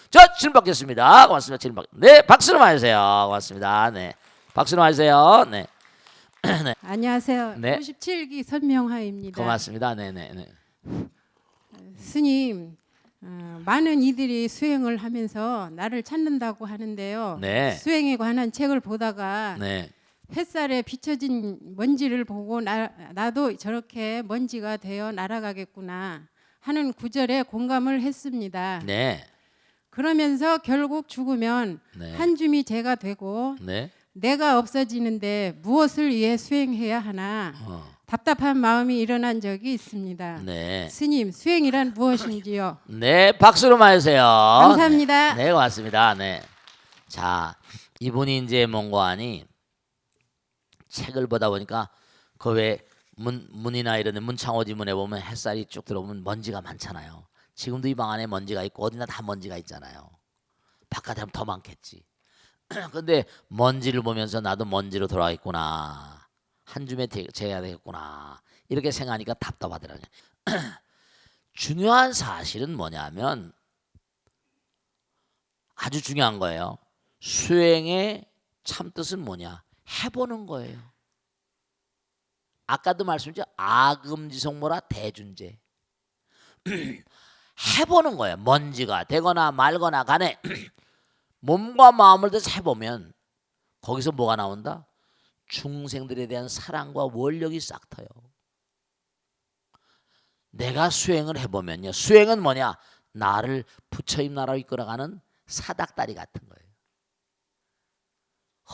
자, 질문 받겠습니다. 고맙습니다. 질문 받. 네, 박수로 맞으세요. 고맙습니다. 네, 박수로 맞으세요. 네, 안녕하세요. 네. 57기 선명하입니다. 고맙습니다. 네, 네, 네. 스님, 많은 이들이 수행을 하면서 나를 찾는다고 하는데요. 네. 수행에 관한 책을 보다가 네. 햇살에 비춰진 먼지를 보고 나도 저렇게 먼지가 되어 날아가겠구나 하는 구절에 공감을 했습니다. 네. 그러면서 결국 죽으면 네. 한 줌이 재가 되고 네. 내가 없어지는데 무엇을 위해 수행해야 하나 답답한 마음이 일어난 적이 있습니다. 네. 스님, 수행이란 무엇인지요? 네, 박수로 맞으세요. 감사합니다. 네, 고맙습니다. 네. 자, 이분이 이제 뭔가하니 책을 보다 보니까 그 왜 문이나 이런 데 문창호지문에 보면 햇살이 쭉 들어오면 먼지가 많잖아요. 지금도 이 방 안에 먼지가 있고 어디나 다 먼지가 있잖아요. 바깥에 하면 더 많겠지. 근데 먼지를 보면서 나도 먼지로 돌아가겠구나. 한 줌에 재야 되겠구나. 이렇게 생각하니까 답답하더라고요. 중요한 사실은 뭐냐면 아주 중요한 거예요. 수행의 참뜻은 뭐냐? 해보는 거예요. 아까도 말씀드렸죠. 아금지성모라 대준제. 해보는 거예요. 먼지가 되거나 말거나 간에 몸과 마음을 대해서 해보면 거기서 뭐가 나온다? 중생들에 대한 사랑과 원력이 싹 터요. 내가 수행을 해보면요. 수행은 뭐냐? 나를 부처님 나라로 이끌어가는 사닥다리 같은 거예요.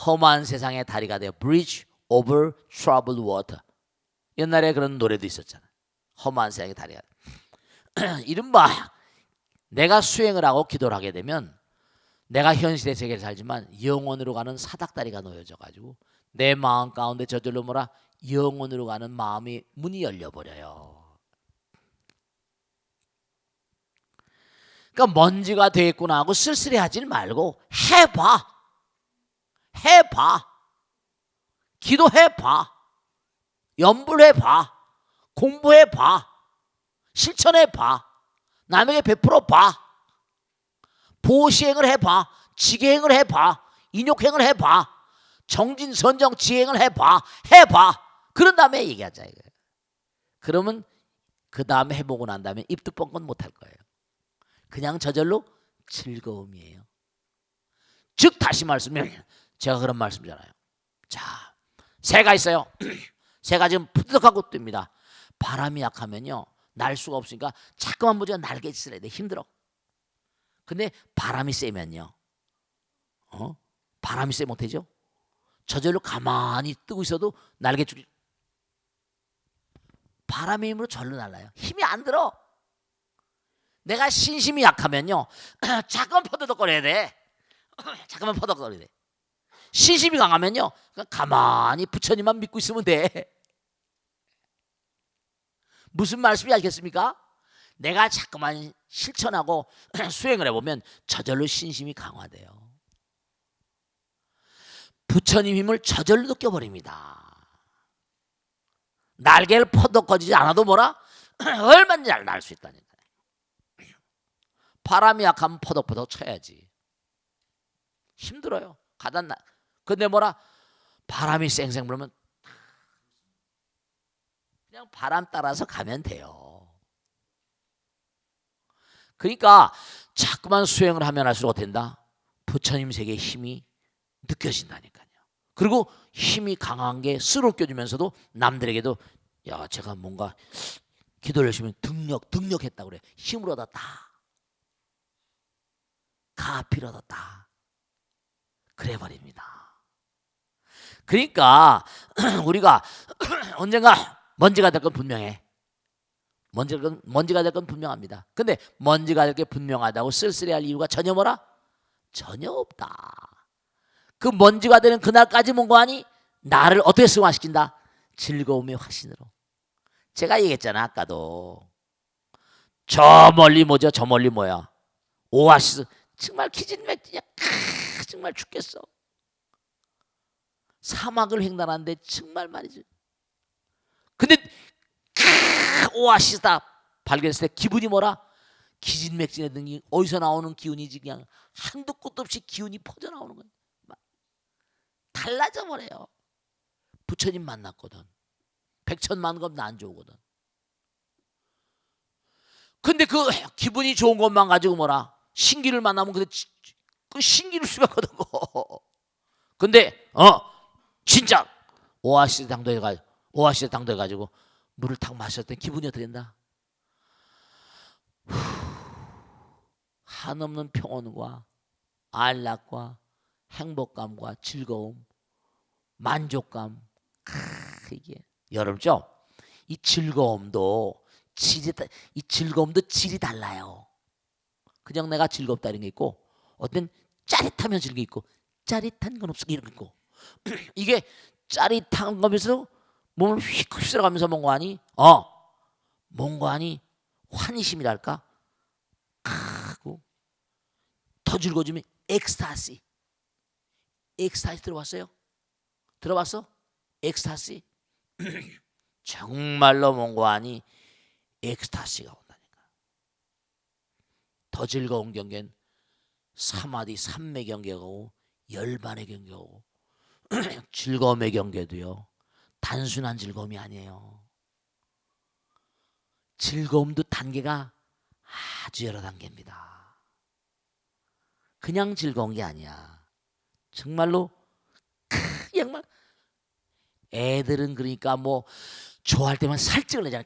험한 세상의 다리가 되어 Bridge over troubled water. 옛날에 그런 노래도 있었잖아요. 험한 세상의 다리가. 이른바 내가 수행을 하고 기도를 하게 되면 내가 현실의 세계를 살지만 영원으로 가는 사닥다리가 놓여져 가지고 내 마음 가운데 저절로 뭐라 영원으로 가는 마음이 문이 열려버려요. 그러니까 먼지가 되겠구나 하고 쓸쓸해하지 말고 해봐. 해봐. 기도해봐. 염불해봐. 공부해봐. 실천해봐. 남에게 베풀어봐. 보시행을 해봐. 지계행을 해봐. 인욕행을 해봐. 정진선정 지행을 해봐. 해봐. 그런 다음에 얘기하자 이거예요. 그러면 그 다음에 해보고 난 다음에 입도 뻥긋 못할 거예요. 그냥 저절로 즐거움이에요. 즉 다시 말씀드리면 제가 그런 말씀이잖아요. 자, 새가 있어요. 새가 지금 푸드덕하고 뜹니다. 바람이 약하면요 날 수가 없으니까 자꾸만 보자 날개 쓸어야 돼. 힘들어. 근데 바람이 세면요 바람이 세 못하죠. 저절로 가만히 뜨고 있어도 날개줄이 바람의 힘으로 절로 날라요. 힘이 안 들어. 내가 신심이 약하면요 자꾸만 퍼덕거려야 돼. 자꾸만 퍼덕거려야 돼. 신심이 강하면요 그냥 가만히 부처님만 믿고 있으면 돼. 무슨 말씀인지 알겠습니까? 내가 자꾸만 실천하고 수행을 해보면 저절로 신심이 강화돼요. 부처님 힘을 저절로 느껴버립니다. 날개를 퍼덕거리지 않아도 뭐라? 얼마나 잘 날 수 있다니까요. 바람이 약하면 퍼덕퍼덕 쳐야지. 힘들어요. 가단 날. 근데 뭐라? 바람이 쌩쌩 불면 그냥 바람 따라서 가면 돼요. 그러니까 자꾸만 수행을 하면 할수록 된다. 부처님 세계의 힘이 느껴진다니까요. 그리고 힘이 강한 게 쓰러껴주면서도 남들에게도 야 제가 뭔가 기도를 열심히 등력했다고 그래. 힘을 얻었다. 가피를 얻었다. 그래 버립니다. 그러니까 우리가 언젠가 먼지가 될 건 분명해. 먼지가 될 건 분명합니다. 근데 먼지가 될 게 분명하다고 쓸쓸해할 이유가 전혀 뭐라? 전혀 없다. 그 먼지가 되는 그날까지 뭔가 하니 나를 어떻게 승화시킨다? 즐거움의 화신으로. 제가 얘기했잖아 아까도. 저 멀리 뭐죠? 저 멀리 뭐야? 오아시스. 정말 기진맥진이야. 정말 죽겠어. 사막을 횡단하는데 정말 말이지. 근데 오아시스다 발견했을 때 기분이 뭐라? 기진맥진하던 어디서 나오는 기운이지 그냥 한도 끝도 없이 기운이 퍼져나오는 거예요. 달라져 버려요. 부처님 만났거든. 백천만금 난 좋거든. 근데 그 기분이 좋은 것만 가지고 뭐라 신기를 만나면 그 신기를 수백하던 거. 근데 진짜 오아시스 당도해 가지고 물을 탁 마셨더니 기분이 어떻게 된다? 한없는 평온과 안락과 행복감과 즐거움, 만족감. 이게 여러분죠? 이 즐거움도 질이 달라요. 그냥 내가 즐겁다 이런 게 있고, 어떤 짜릿하면 즐기 있고, 짜릿한 건 없어 이런 게 있고. 이게 짜릿한 거면서 몸을 휙 휩쓸어가면서 뭔가 하니 환희심이랄까? 하고 더 즐거워지면 엑스타시 들어봤어요? 들어봤어? 엑스타시? 정말로 뭔가 하니 엑스타시가 온다니까. 더 즐거운 경계는 사마디 삼매 경계고 열반의 경계고 즐거움의 경계도요 단순한 즐거움이 아니에요. 즐거움도 단계가 아주 여러 단계입니다. 그냥 즐거운 게 아니야. 정말로 정말 애들은 그러니까 뭐 좋아할 때만 살찌를 내잖아.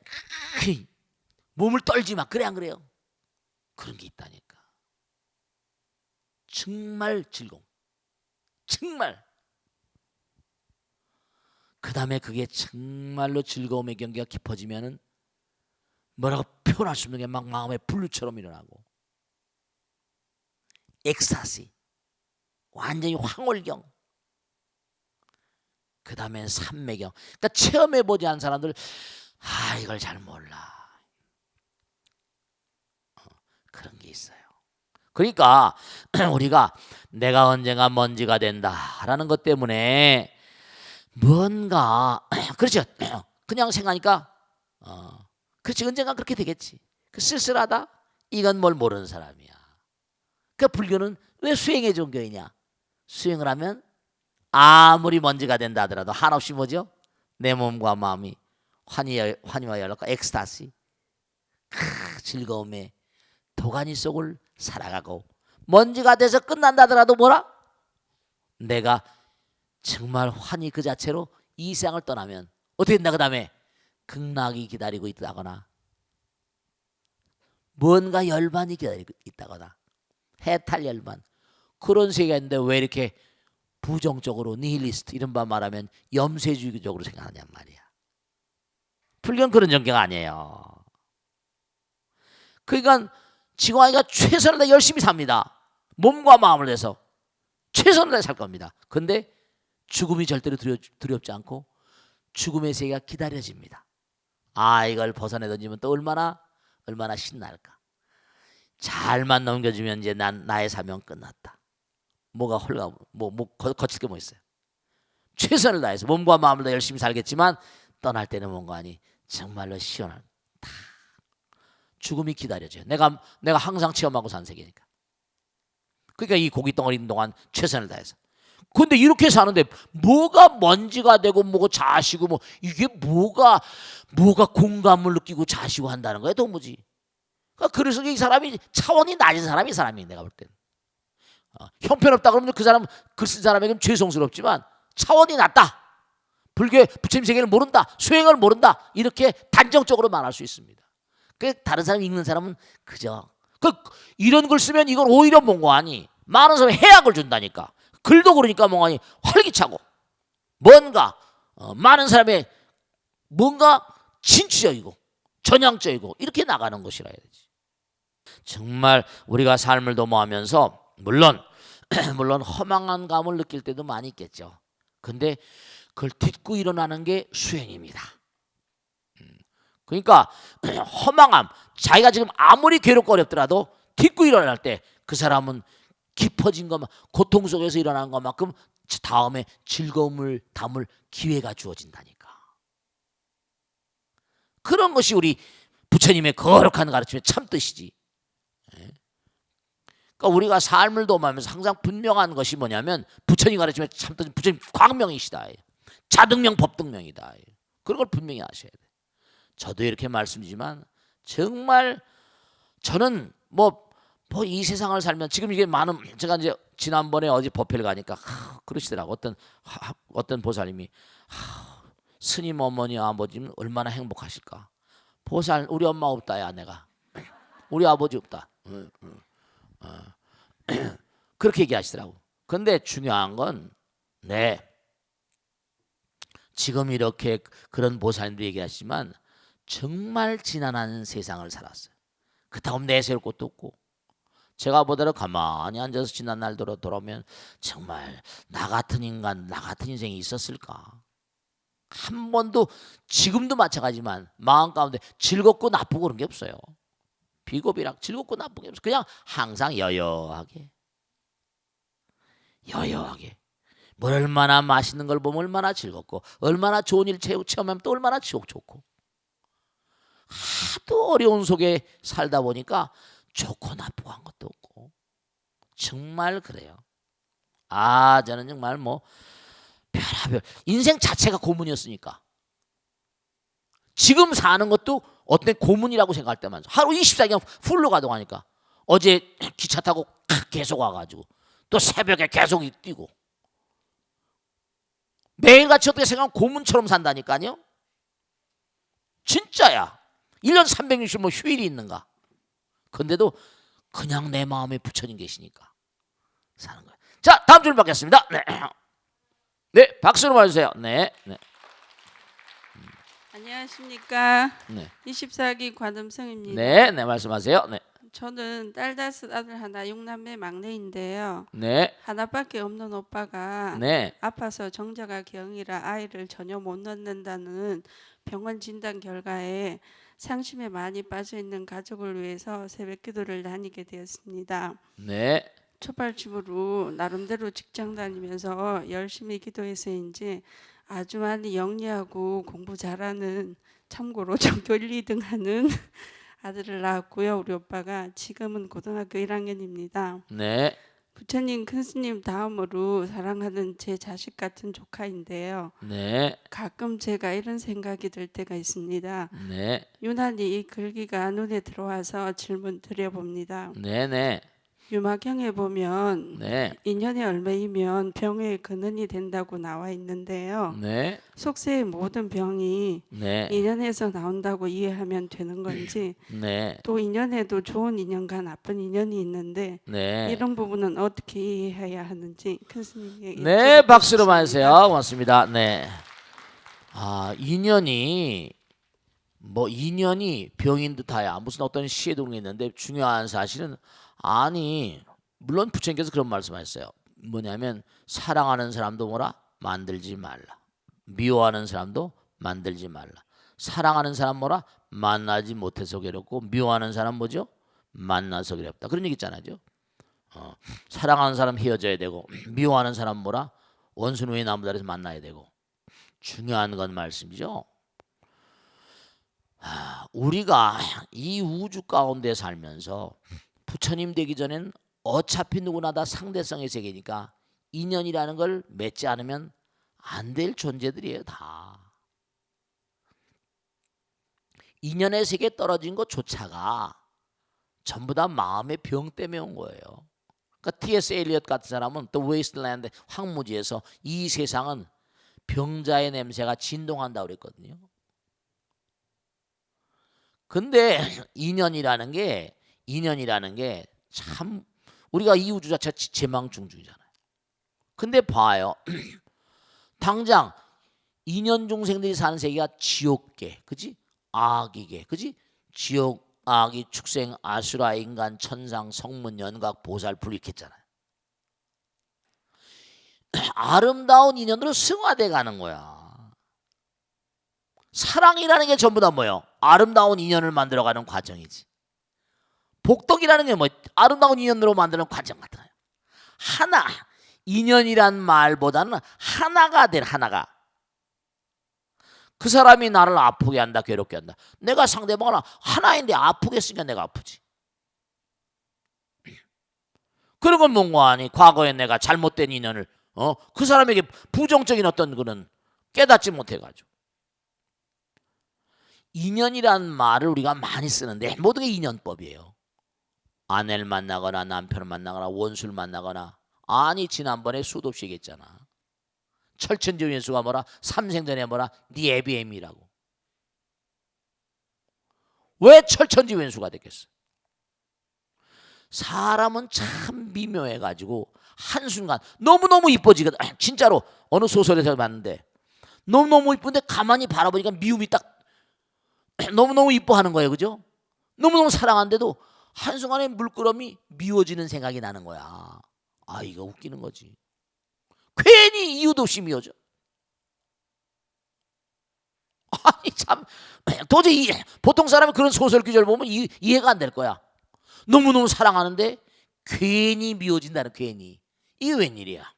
몸을 떨지 마. 그래 안 그래요? 그런 게 있다니까. 정말 즐거움. 정말. 그 다음에 그게 정말로 즐거움의 경계가 깊어지면은 뭐라고 표현할 수 없는 게 막 마음의 분류처럼 일어나고 엑스타시 완전히 황홀경. 그 다음엔 삼매경. 그러니까 체험해보지 않은 사람들 이걸 잘 몰라. 그런 게 있어요. 그러니까 우리가 내가 언젠가 먼지가 된다라는 것 때문에 뭔가 그렇죠. 그냥 생각하니까 그렇지 언젠가 그렇게 되겠지. 그 쓸쓸하다? 이건 뭘 모르는 사람이야. 그 불교는 왜 수행의 종교이냐? 수행을 하면 아무리 먼지가 된다 하더라도 한없이 뭐죠? 내 몸과 마음이 환희와 연락과 엑스타시 즐거움의 도가니 속을 살아가고 먼지가 돼서 끝난다 하더라도 뭐라? 내가 정말 환희 그 자체로 이 세상을 떠나면 어떻게 된다? 그 다음에 극락이 기다리고 있다거나 뭔가 열반이 기다리고 있다거나 해탈 열반 그런 세계가 있는데 왜 이렇게 부정적으로 니힐리스트 이른바 말하면 염세주의적으로 생각하냔 말이야. 불교는 그런 전개가 아니에요. 그러니까 지광이가 최선을 다해 열심히 삽니다. 몸과 마음을 내서 최선을 다해 살 겁니다. 근데 죽음이 절대로 두렵지 않고 죽음의 세계가 기다려집니다. 이걸 벗어내 던지면 또 얼마나 신날까. 잘만 넘겨주면 이제 나의 사명 끝났다. 뭐가 홀가 거칠 게 뭐 있어요. 최선을 다해서 몸과 마음을 다 열심히 살겠지만 떠날 때는 뭔가 하니 정말로 시원한 다 죽음이 기다려져요. 내가 항상 체험하고 산 세계니까. 그러니까 이 고기 덩어리 있는 동안 최선을 다해서. 근데 이렇게 사는데 뭐가 먼지가 되고 뭐가 자시고 뭐 이게 뭐가 공감을 느끼고 자시고 한다는 거야 도무지. 그래서 이 사람이 차원이 낮은 사람이 사람이 내가 볼 때는. 형편없다 그러면 그 사람 글 쓴 사람에게는 죄송스럽지만 차원이 낮다. 불교의 부처님 세계를 모른다. 수행을 모른다. 이렇게 단정적으로 말할 수 있습니다. 다른 사람 읽는 사람은 그저 이런 글 쓰면 이건 오히려 뭔가 하니 많은 사람이 해악을 준다니까. 글도 그러니까 뭔가 하니 활기차고 뭔가 많은 사람의 뭔가 진취적이고 전향적이고 이렇게 나가는 것이라 해야 되지. 정말 우리가 삶을 도모하면서 물론 허망한 감을 느낄 때도 많이 있겠죠. 근데 그걸 딛고 일어나는 게 수행입니다. 그러니까 허망함, 자기가 지금 아무리 괴롭고 어렵더라도 딛고 일어날 때 그 사람은 깊어진 것만 고통 속에서 일어나는 것만큼 다음에 즐거움을 담을 기회가 주어진다니까. 그런 것이 우리 부처님의 거룩한 가르침의 참 뜻이지. 그러니까 우리가 삶을 도모하면서 항상 분명한 것이 뭐냐면 부처님 가르침에 참 부처님 광명이시다. 자등명 법등명이다. 그런 걸 분명히 아셔야 돼. 저도 이렇게 말씀드리지만 정말 저는 뭐 이 세상을 살면 지금 이게 많은 제가 이제 지난번에 어디 법회를 가니까 그러시더라고. 어떤 보살님이 스님 어머니 아버지는 얼마나 행복하실까. 보살 우리 엄마 없다야 내가. 우리 아버지 없다. 그렇게 얘기하시더라고. 근데 중요한 건 지금 이렇게 그런 보살님도 얘기하시지만 정말 지난한 세상을 살았어요. 그렇다고 내세울 것도 없고 제가 보더라도 가만히 앉아서 지난 날 돌아오면 정말 나 같은 인간, 나 같은 인생이 있었을까? 한 번도 지금도 마찬가지지만 마음 가운데 즐겁고 나쁘고 그런 게 없어요. 비겁이랑 즐겁고 나쁜 게 없어요. 그냥 항상 여여하게 뭘 얼마나 맛있는 걸 보면 얼마나 즐겁고 얼마나 좋은 일 체험하면 또 얼마나 좋고 하도 어려운 속에 살다 보니까 좋고 나쁘고 한 것도 없고 정말 그래요. 저는 정말 뭐 별하별 인생 자체가 고문이었으니까 지금 사는 것도 어떤 고문이라고 생각할 때만 하루 24시간 풀로 가동하니까 어제 기차 타고 계속 와가지고 또 새벽에 계속 뛰고 매일같이 어떻게 생각하면 고문처럼 산다니까요. 진짜야. 1년 365 휴일이 있는가. 근데도 그냥 내 마음에 부처님 계시니까 사는 거예요. 자, 다음 줄 받겠습니다. 네, 박수로 봐주세요. 네. 안녕하십니까. 네. 24기 관음성입니다. 네, 말씀하세요. 네. 저는 딸 다섯 아들 하나 6남매 막내인데요. 네. 하나밖에 없는 오빠가 네. 아파서 정자가 경이라 아이를 전혀 못 낳는다는 병원 진단 결과에 상심에 많이 빠져있는 가족을 위해서 새벽기도를 다니게 되었습니다. 네. 초발집으로 나름대로 직장 다니면서 열심히 기도해서인지 아주 많이 영리하고 공부 잘하는 참고로 전교 1, 2등 하는 아들을 낳았고요. 우리 오빠가 지금은 고등학교 1학년입니다. 네. 부처님 큰스님 다음으로 사랑하는 제 자식 같은 조카인데요. 네. 가끔 제가 이런 생각이 들 때가 있습니다. 네. 유난히 이 글귀가 눈에 들어와서 질문 드려봅니다. 네. 유마경에 보면 네. 인연의 얼매이면 병의 근원이 된다고 나와 있는데요. 네. 속세의 모든 병이 네. 인연에서 나온다고 이해하면 되는 건지 네. 또 인연에도 좋은 인연과 나쁜 인연이 있는데 네. 이런 부분은 어떻게 이해해야 하는지 큰 스님에게 네, 박수로 여쭤보겠습니다. 맞으세요. 고맙습니다. 네. 인연이 병인 듯하야 무슨 어떤 시에 동이 있는데 중요한 사실은 물론 부처님께서 그런 말씀하셨어요. 뭐냐면 사랑하는 사람도 뭐라 만들지 말라. 미워하는 사람도 만들지 말라. 사랑하는 사람 뭐라 만나지 못해서 괴롭고 미워하는 사람 뭐죠? 만나서 괴롭다. 그런 얘기 있잖아요. 사랑하는 사람 헤어져야 되고 미워하는 사람 뭐라 원수는 왜 나무다리에서 만나야 되고 중요한 건 말씀이죠. 우리가 이 우주 가운데 살면서 부처님 되기 전엔 어차피 누구나 다 상대성의 세계니까 인연이라는 걸 맺지 않으면 안 될 존재들이에요. 다 인연의 세계에 떨어진 것조차가 전부 다 마음의 병 때문에 온 거예요. 그러니까 T.S. 엘리엇 같은 사람은 The Wasteland 황무지에서 이 세상은 병자의 냄새가 진동한다고 그랬거든요. 근데 인연이라는 게 참 우리가 이 우주 자체가 재망중중이잖아요. 근데 봐요. 당장 인연 중생들이 사는 세계가 지옥계, 그지? 악이계, 그지? 지옥, 악이, 축생, 아수라, 인간, 천상, 성문, 연각, 보살, 불 이렇게 있잖아요. 아름다운 인연으로 승화돼 가는 거야. 사랑이라는 게 전부 다 뭐예요? 아름다운 인연을 만들어가는 과정이지. 복덕이라는 게 뭐 아름다운 인연으로 만드는 과정 같은 거예요. 하나, 인연이란 말보다는 하나가 된 하나가. 그 사람이 나를 아프게 한다, 괴롭게 한다. 내가 상대방을 하나인데 아프게 했으니까 내가 아프지. 그런 건 뭔가하니 과거에 내가 잘못된 인연을 그 사람에게 부정적인 어떤 그런 깨닫지 못해가지고 인연이란 말을 우리가 많이 쓰는데 모든 게 인연법이에요. 아내를 만나거나 남편을 만나거나 원수를 만나거나 아니 지난번에 수도 없이 얘기했잖아. 철천지 왼수가 뭐라 삼생전에 뭐라 네 애비애미라고. 왜 철천지 왼수가 됐겠어? 사람은 참 미묘해가지고 한순간 너무너무 이뻐지거든. 진짜로 어느 소설에서 봤는데 너무너무 이쁜데 가만히 바라보니까 미움이 딱 너무너무 이뻐하는 거예요. 그죠? 너무너무 사랑하는데도 한순간에 물끄러미 미워지는 생각이 나는 거야. 아, 이거 웃기는 거지. 괜히 이유도 없이 미워져. 아니 참 도저히 보통 사람이 그런 소설 구절 보면 이해가 안 될 거야. 너무너무 사랑하는데 괜히 미워진다는 괜히. 이게 웬일이야.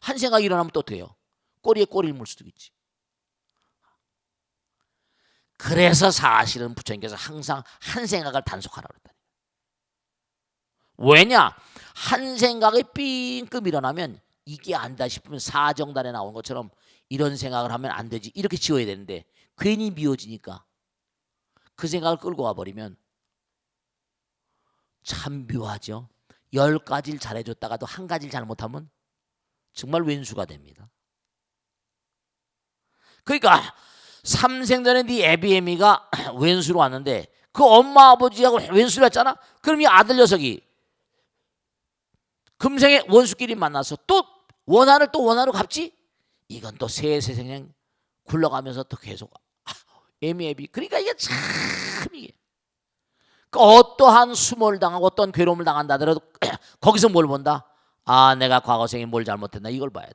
한 생각이 일어나면 또 어때요? 꼬리에 꼬리를 물 수도 있지. 그래서 사실은 부처님께서 항상 한 생각을 단속하라고 그랬다. 왜냐? 한 생각이 삥끔 일어나면 이게 안다 싶으면 사정단에 나온 것처럼 이런 생각을 하면 안 되지 이렇게 지워야 되는데 괜히 미워지니까 그 생각을 끌고 와버리면 참 묘하죠. 10가지를 잘해줬다가도 한 가지를 잘못하면 정말 왼수가 됩니다. 그러니까 삼생전에 네 애비애미가 왼수로 왔는데 그 엄마 아버지하고 왼수로 왔잖아. 그럼 이 아들 녀석이 금생에 원수끼리 만나서 또 원한을 또 원한으로 갚지? 이건 또 세세생생 굴러가면서 또 계속 애미 그러니까 이게 참 이게 어떠한 수모를 당하고 어떤 괴로움을 당한다 하더라도 거기서 뭘 본다? 아, 내가 과거생에 뭘 잘못했나 이걸 봐야 돼.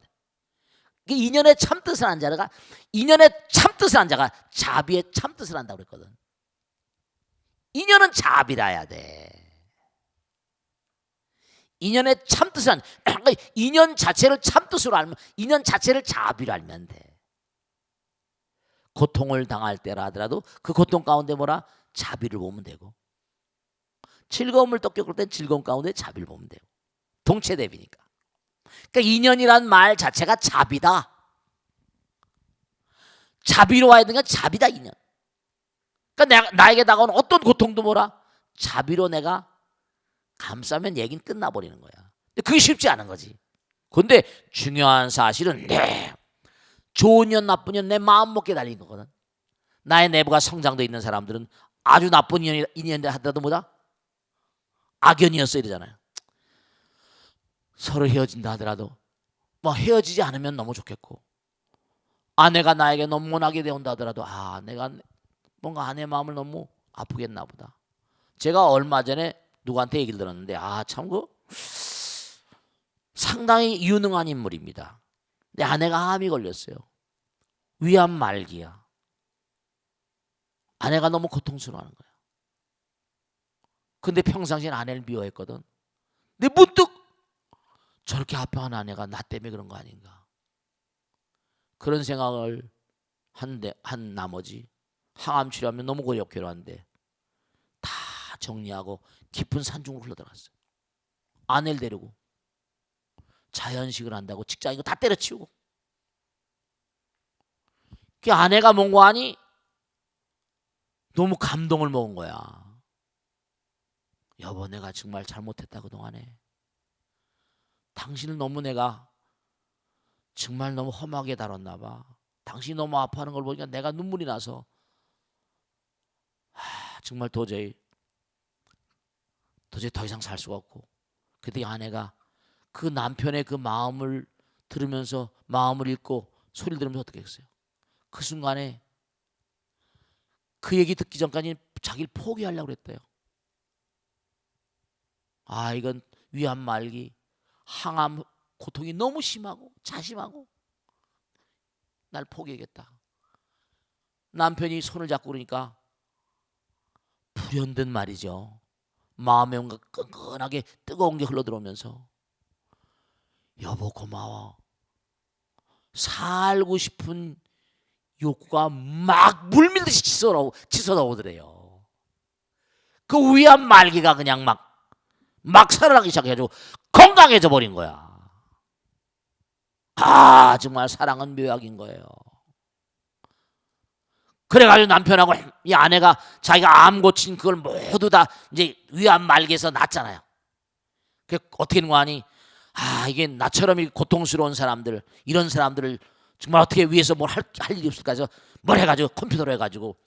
인연의 참뜻을 안 자가 인연의 참뜻을 안 자가 자비의 참뜻을 한다고 그랬거든. 인연은 자비라야 돼. 인연의 참뜻을 안 인연 자체를 참뜻으로 알면 인연 자체를 자비로 알면 돼. 고통을 당할 때라 하더라도 그 고통 가운데 뭐라? 자비를 보면 되고 즐거움을 또 겪을 땐 즐거움 가운데 자비를 보면 되고 동체대비니까. 그러니까 인연이란 말 자체가 자비다. 자비로 와야 되는 건 자비다 인연. 그러니까 나에게 다가오는 어떤 고통도 뭐라? 자비로 내가 감싸면 얘기는 끝나버리는 거야. 근데 그게 쉽지 않은 거지. 근데 중요한 사실은 좋은 년 나쁜 년 내 마음 먹게 달린 거거든. 나의 내부가 성장돼 있는 사람들은 아주 나쁜 인연이라 하더라도 뭐다? 악연이었어 이러잖아요. 서로 헤어진다 하더라도 뭐 헤어지지 않으면 너무 좋겠고 아내가 나에게 너무 원하게 되온다 하더라도 아 내가 뭔가 아내 마음을 너무 아프겠나 보다. 제가 얼마 전에 누구한테 얘기를 들었는데 아 참 그 상당히 유능한 인물입니다. 근데 아내가 암이 걸렸어요. 위암 말기야. 아내가 너무 고통스러워하는 거야. 근데 평상시엔 아내를 미워했거든. 근데 문득 저렇게 아파하는 아내가 나 때문에 그런 거 아닌가. 그런 생각을 한 나머지 항암 치료하면 너무 괴로운데 다 정리하고 깊은 산중으로 흘러들어갔어요. 아내를 데리고 자연식을 한다고 직장이고 다 때려치우고 그 아내가 뭔가 하니 너무 감동을 먹은 거야. 여보 내가 정말 잘못했다 그동안에. 당신을 너무 내가 정말 너무 험하게 다뤘나 봐. 당신이 너무 아파하는 걸 보니까 내가 눈물이 나서 정말 도저히 더 이상 살 수가 없고. 그때 아내가 그 남편의 그 마음을 들으면서 마음을 읽고 소리를 들으면서 어떻게 했어요? 그 순간에 그 얘기 듣기 전까지 자기를 포기하려고 그랬대요. 아 이건 위암 말기 항암 고통이 너무 심하고 자심하고 날 포기하겠다. 남편이 손을 잡고 그러니까 불현듯 말이죠. 마음에 뭔가 끈끈하게 뜨거운 게 흘러들어오면서 여보 고마워. 살고 싶은 욕구가 막 물밀듯이 치솟아오더래요. 그 위암 말기가 그냥 막 막 살아나기 시작해가지고 건강해져 버린 거야. 아, 정말 사랑은 묘약인 거예요. 그래가지고 남편하고 이 아내가 자기가 암 고친 그걸 모두 다 이제 위암 말기에서 낫잖아요. 그 어떻게 되는 거 아니? 아, 이게 나처럼 이 고통스러운 사람들, 이런 사람들을 정말 어떻게 위해서 뭘 할 일이 없을까 해서 뭘 해가지고 컴퓨터로 해가지고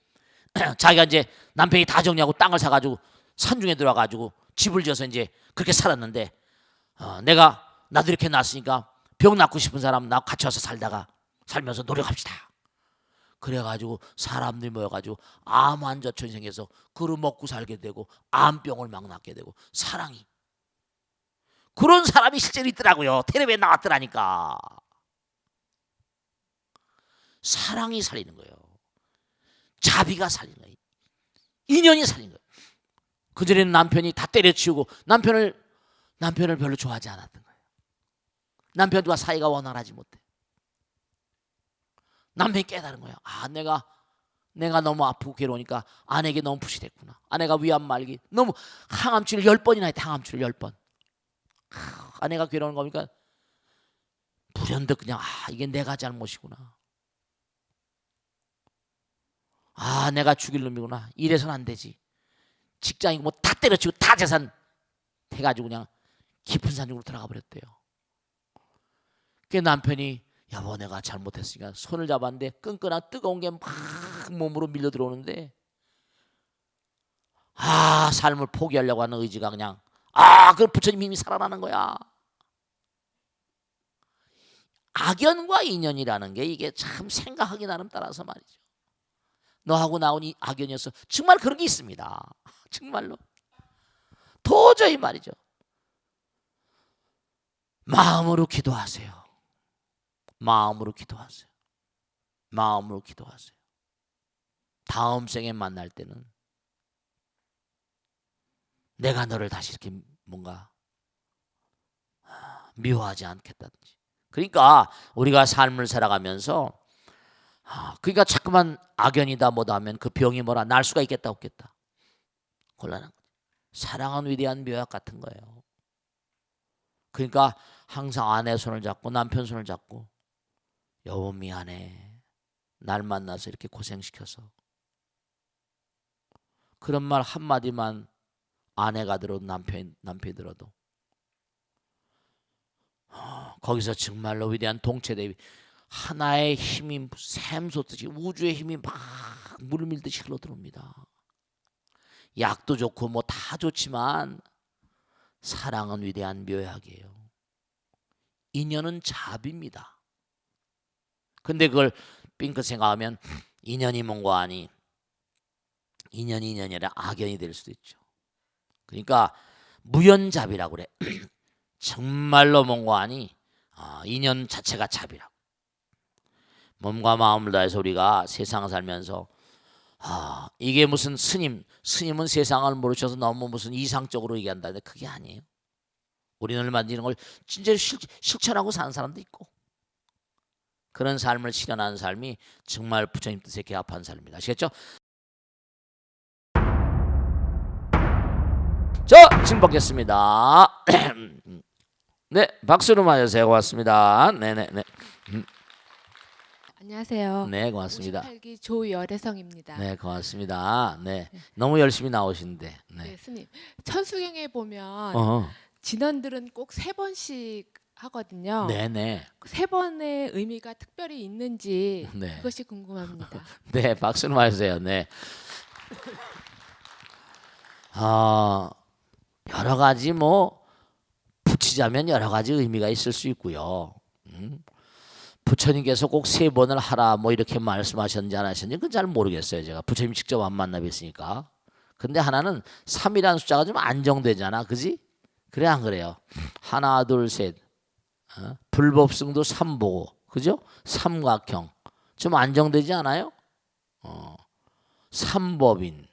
자기가 이제 남편이 다 정리하고 땅을 사가지고 산중에 들어가가지고 집을 지어서 이제 그렇게 살았는데, 내가 나도 이렇게 났으니까 병 낫고 싶은 사람 나 같이 와서 살면서 노력합시다. 그래가지고 사람들이 모여가지고 암 환자촌이 생겨서 그를 먹고 살게 되고 암병을 막 낫게 되고 사랑이, 그런 사람이 실제로 있더라고요. 텔레비에 나왔더라니까. 사랑이 살리는 거예요. 자비가 살리는 거예요. 인연이 살리는 거예요. 그전에는 남편이 다 때려치우고 남편을 별로 좋아하지 않았던 거예요. 남편과 사이가 원활하지 못해. 남편이 깨달은 거예요. 아, 내가 너무 아프고 괴로우니까 아내에게 너무 부실했구나. 아내가 위암 말기 너무 항암치를 10번이나 했다. 항암치를 10번. 아내가 괴로운 거니까 불현듯 그냥 이게 내가 잘못이구나. 아, 내가 죽일 놈이구나. 이래서는 안 되지. 직장이고 뭐 다 때려치고 다 재산 해가지고 그냥 깊은 산중으로 들어가 버렸대요. 그 남편이 여보 내가 잘못했으니까 손을 잡았는데 끈끈한 뜨거운 게 막 몸으로 밀려 들어오는데, 삶을 포기하려고 하는 의지가 그냥 그 부처님 힘이 살아나는 거야. 악연과 인연이라는 게 이게 참 생각하기 나름 따라서 말이죠. 너하고 나온 이 악연이어서 정말 그런 게 있습니다. 정말로 도저히 말이죠. 마음으로 기도하세요. 마음으로 기도하세요. 마음으로 기도하세요. 다음 생에 만날 때는 내가 너를 다시 이렇게 뭔가 미워하지 않겠다든지. 그러니까 우리가 삶을 살아가면서 그러니까 자꾸만 악연이다 뭐다 하면 그 병이 뭐라 날 수가 있겠다 없겠다 곤란한 거죠. 사랑은 위대한 묘약 같은 거예요. 그러니까 항상 아내 손을 잡고 남편 손을 잡고 여보 미안해. 날 만나서 이렇게 고생시켜서. 그런 말 한마디만 아내가 들어도 남편이 들어도 거기서 정말로 위대한 동체대비 하나의 힘이 샘솟듯이 우주의 힘이 막 물밀듯이 흘러들어옵니다. 약도 좋고 뭐 다 좋지만 사랑은 위대한 묘약이에요. 인연은 자비입니다. 근데 그걸 삥끗 생각하면 인연이 뭔가 아니 인연이 아니라 악연이 될 수도 있죠. 그러니까 무연자비라고 그래. 정말로 뭔가 아니 인연 자체가 자비라고. 몸과 마음을 다해서 우리가 세상 살면서 이게 무슨 스님은 세상을 모르셔서 너무 무슨 이상적으로 얘기한다는데 그게 아니에요. 우리는 얼마든지 이런 걸 진짜로 실천하고 사는 사람도 있고, 그런 삶을 실현하는 삶이 정말 부처님 뜻에 개합한 삶입니다. 아시겠죠? 자, 지금 받겠습니다. 네, 박수로 맞으세요. 고맙습니다. 네네네. 안녕하세요. 네, 고맙습니다. 58기 조열애성입니다. 네, 고맙습니다. 네, 너무 열심히 나오시는데. 네, 네. 스님. 천수경에 보면 어허. 진원들은 꼭 3번씩 하거든요. 네네. 3번의 의미가 특별히 있는지 네. 그것이 궁금합니다. 네, 박수로 맞으세요. 네. 여러 가지 뭐 붙이자면 여러 가지 의미가 있을 수 있고요. 부처님께서 꼭 3번을 하라 뭐 이렇게 말씀하셨는지 안 하셨는지 그건 잘 모르겠어요. 제가 부처님 직접 안 만나 뵀으니까. 근데 하나는 3이라는 숫자가 좀 안정되잖아, 그지? 그래 안 그래요? 하나 둘 셋, 불법승도 3보고, 그죠? 삼각형 좀 안정되지 않아요? 3법인.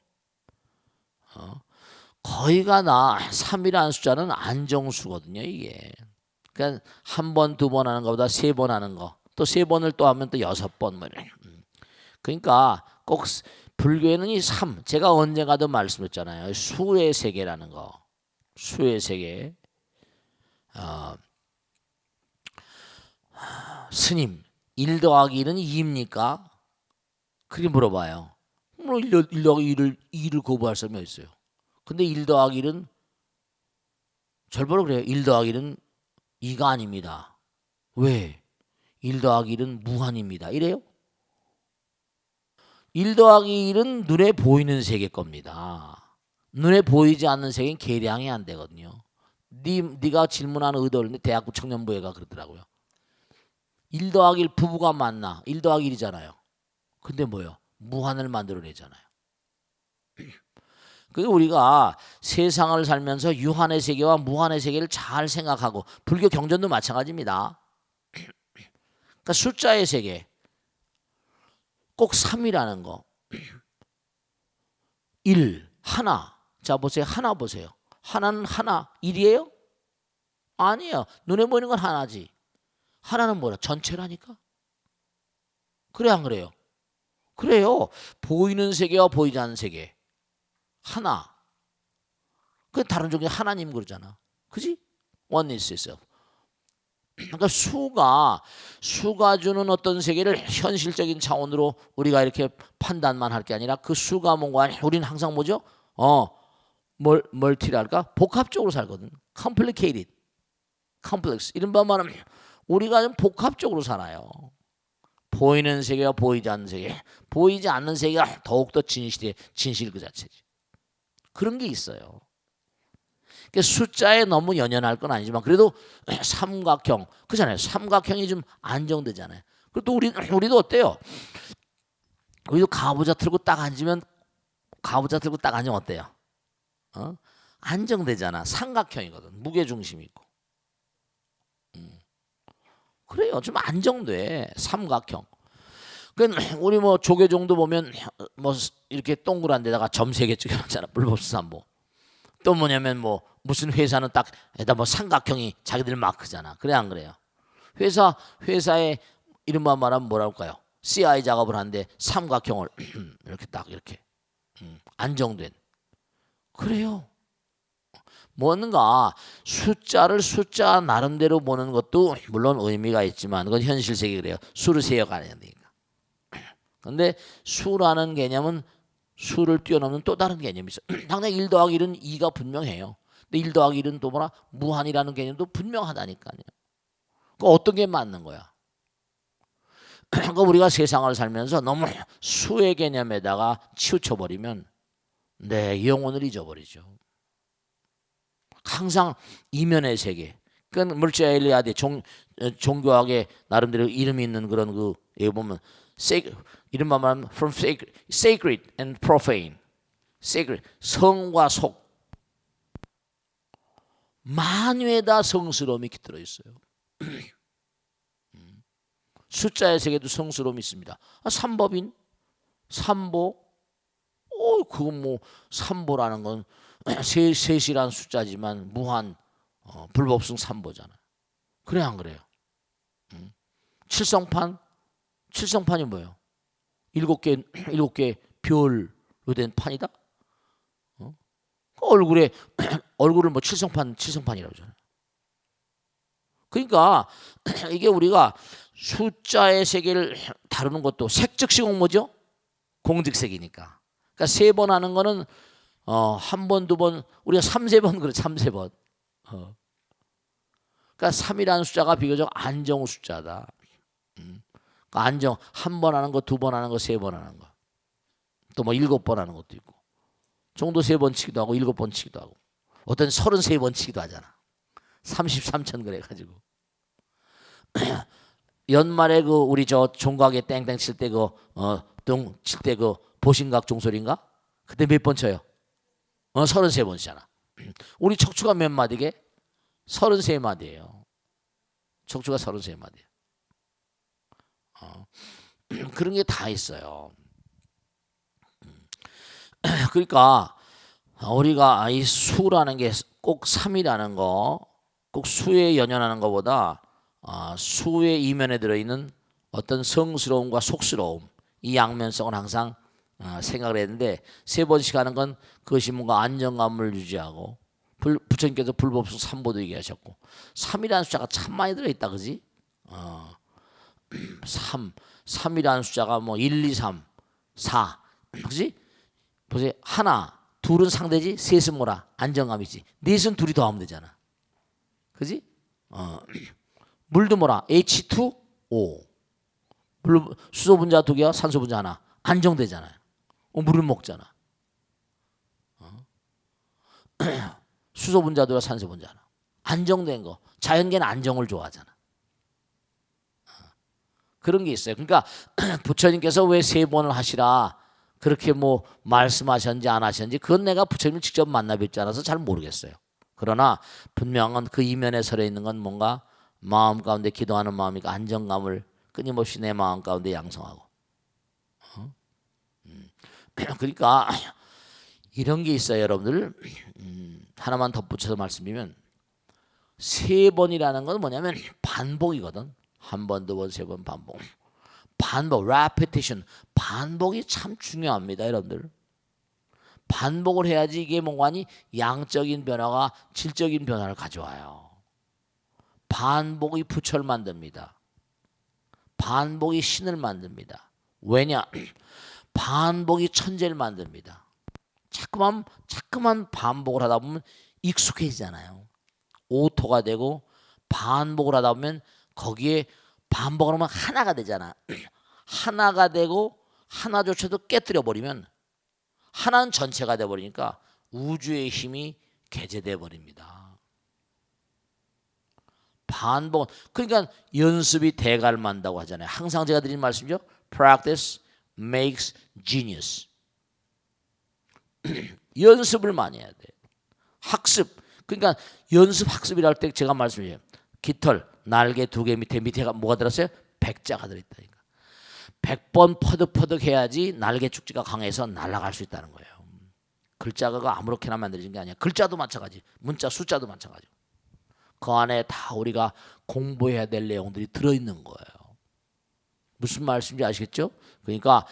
거의가 3이라는 숫자는 안정수거든요, 이게. 그러니까 1번, 2번 하는 것보다 3번 하는 거, 또 3번을 또 하면 또 6번 뭐 이래. 그러니까 꼭 불교에는 이 3, 제가 언젠가도 말씀했잖아요. 수의 세계라는 거. 수의 세계. 스님 1 더하기 1은 2입니까? 그렇게 물어봐요. 뭐 1 더하기 2를 거부할 사람이 있어요. 근데 1 더하기 1은 절반로 그래요. 1 더하기 1은 2가 아닙니다. 왜? 1 더하기 1은 무한입니다. 이래요. 1 더하기 1은 눈에 보이는 세계 겁니다. 눈에 보이지 않는 세계는 계량이 안 되거든요. 네가 질문하는 의도를 대학부 청년부회가 그러더라고요. 1 더하기 1 부부가 만나 1 더하기 1이잖아요. 근데 뭐요? 무한을 만들어내잖아요. 그러니까 우리가 세상을 살면서 유한의 세계와 무한의 세계를 잘 생각하고 불교 경전도 마찬가지입니다. 그러니까 숫자의 세계 꼭 3이라는 거. 1, 하나. 자 보세요. 하나 보세요. 하나는 하나. 1이에요? 아니에요. 눈에 보이는 건 하나지. 하나는 뭐라? 전체라니까. 그래 안 그래요? 그래요. 보이는 세계와 보이지 않는 세계. 하나. 그 다른 종교 하나님 그러잖아. 그지? Oneness itself. 그러니까 수가 주는 어떤 세계를 현실적인 차원으로 우리가 이렇게 판단만 할 게 아니라 그 수가 뭔가 우리는 항상 뭐죠? 멀티랄까? 복합적으로 살거든. complicated, complex. 이런 말만 하면 우리가 좀 복합적으로 살아요. 보이는 세계와 보이지 않는 세계. 보이지 않는 세계가 더욱더 진실 그 자체지. 그런 게 있어요. 그러니까 숫자에 너무 연연할 건 아니지만 그래도 삼각형 그잖아요. 삼각형이 좀 안정되잖아요. 그리고 또 우리도 어때요? 우리도 가부좌 틀고 딱 앉으면 어때요? 안정되잖아. 삼각형이거든. 무게 중심이 있고. 그래요. 좀 안정돼. 삼각형. 그러니까 우리 뭐 조계종도 보면 뭐 이렇게 동그란 데다가 점 3개 찍어놨잖아. 불법수산보. 또 뭐냐면 뭐 무슨 회사는 딱 에다 뭐 삼각형이 자기들 마크잖아. 그래 안 그래요? 회사에 이른바 말하면 뭐랄까요? CI 작업을 하는데 삼각형을 이렇게 딱 이렇게 안정된. 그래요. 뭔가 숫자를 숫자 나름대로 보는 것도 물론 의미가 있지만 그건 현실 세계 그래요. 수를 세어가야 되니까. 그런데 수라는 개념은 수를 뛰어넘는 또 다른 개념이 있어요. 당장 1 더하기 1은 2가 분명해요. 근데 1 더하기 1은 또 뭐라? 무한이라는 개념도 분명하다니까요. 그 어떤 게 맞는 거야? 그러니까 우리가 세상을 살면서 너무 수의 개념에다가 치우쳐버리면 내 영혼을 잊어버리죠. 항상 이면의 세계. 그건 물자엘리아데 종교학에 나름대로 이름이 있는 그런 그 여기 보면 이른바 말하면 from sacred and profane. sacred 성과 속. 만유에다 성스러움이 깃들어 있어요. 숫자의 세계도 성스러움이 있습니다. 삼법인, 삼보. 그건 뭐 삼보라는 건 셋이란 숫자지만 무한 불법성 삼보잖아. 그래 안 그래요? 칠성판이 뭐예요? 7개 별로 된 판이다. 그 얼굴을 뭐 칠성판이라고 하잖아요. 그러니까 이게 우리가 숫자의 세계를 다루는 것도 색즉시공 뭐죠? 공직색이니까. 그러니까 3번 하는 거는 한 번, 2번, 우리가 3~4번 그래, 3~4번. 그러니까 3이라는 숫자가 비교적 안정 숫자다. 그러니까 안정, 한 번 하는 거, 2번 하는 거, 3번 하는 거. 또 뭐 7번 하는 것도 있고. 정도 3번 치기도 하고, 7번 치기도 하고. 어떤 33번 치기도 하잖아. 33천 그래가지고. 연말에 그 우리 저 종각에 땡땡 칠 때 똥 칠 때 보신각 종소리인가? 그때 몇 번 쳐요? 33번 치잖아. 우리 척추가 몇 마디게? 33마디예요. 척추가 33마디예요. 그런 게 다 있어요. 그러니까 우리가 이 수라는 게 꼭 3이라는 거, 꼭 수에 연연하는 것보다 수의 이면에 들어있는 어떤 성스러움과 속스러움, 이 양면성을 항상 생각을 했는데 3번씩 하는 건 그것이 뭔가 안정감을 유지하고 부처님께서 불법수 삼보도 얘기하셨고 3이라는 숫자가 참 많이 들어있다 그지? 3이라는 숫자가 뭐 1, 2, 3, 4 그지? 보세요. 하나, 둘은 상대지, 셋은 뭐라? 안정감이지. 넷은 둘이 더하면 되잖아. 그지? 물도 뭐라? H2O. 수소 분자 두 개와 산소 분자 하나. 안정되잖아요. 물을 먹잖아. 수소 분자 두 개와 산소 분자 하나. 안정된 거. 자연계는 안정을 좋아하잖아. 그런 게 있어요. 그러니까 부처님께서 왜 3번을 하시라 그렇게 뭐 말씀하셨는지 안 하셨는지 그건 내가 부처님을 직접 만나 뵙지 않아서 잘 모르겠어요. 그러나 분명한 그 이면에 서려 있는 건 뭔가 마음 가운데 기도하는 마음이니까 안정감을 끊임없이 내 마음 가운데 양성하고 그러니까 이런 게 있어요. 여러분들 하나만 덧붙여서 말씀드리면 3번이라는 건 뭐냐면 반복이거든. 한 번, 두 번, 세 번 반복. 반복, repetition. 반복이 참 중요합니다, 여러분들. 반복을 해야지 이게 뭔가니 양적인 변화가 질적인 변화를 가져와요. 반복이 부처를 만듭니다. 반복이 신을 만듭니다. 왜냐? 반복이 천재를 만듭니다. 자꾸만 반복을 하다 보면 익숙해지잖아요. 오토가 되고 반복을 하다 보면 거기에 반복을 하면 하나가 되잖아. 하나가 되고 하나조차도 깨뜨려 버리면 하나는 전체가 돼 버리니까 우주의 힘이 개재돼 버립니다. 반복. 그러니까 연습이 대가를 만다고 하잖아요. 항상 제가 드리는 말씀이죠. Practice makes genius. 연습을 많이 해야 돼. 학습. 그러니까 연습 학습이라 할 때 제가 말씀드려요. 깃털 날개 2개 밑에가 뭐가 들었어요? 백자가 들어있다니까. 100번 퍼득 해야지 날개 축지가 강해서 날아갈 수 있다는 거예요. 글자가 아무렇게나 만들어진 게 아니야. 글자도 마찬가지. 문자 숫자도 마찬가지. 그 안에 다 우리가 공부해야 될 내용들이 들어있는 거예요. 무슨 말씀인지 아시겠죠? 그러니까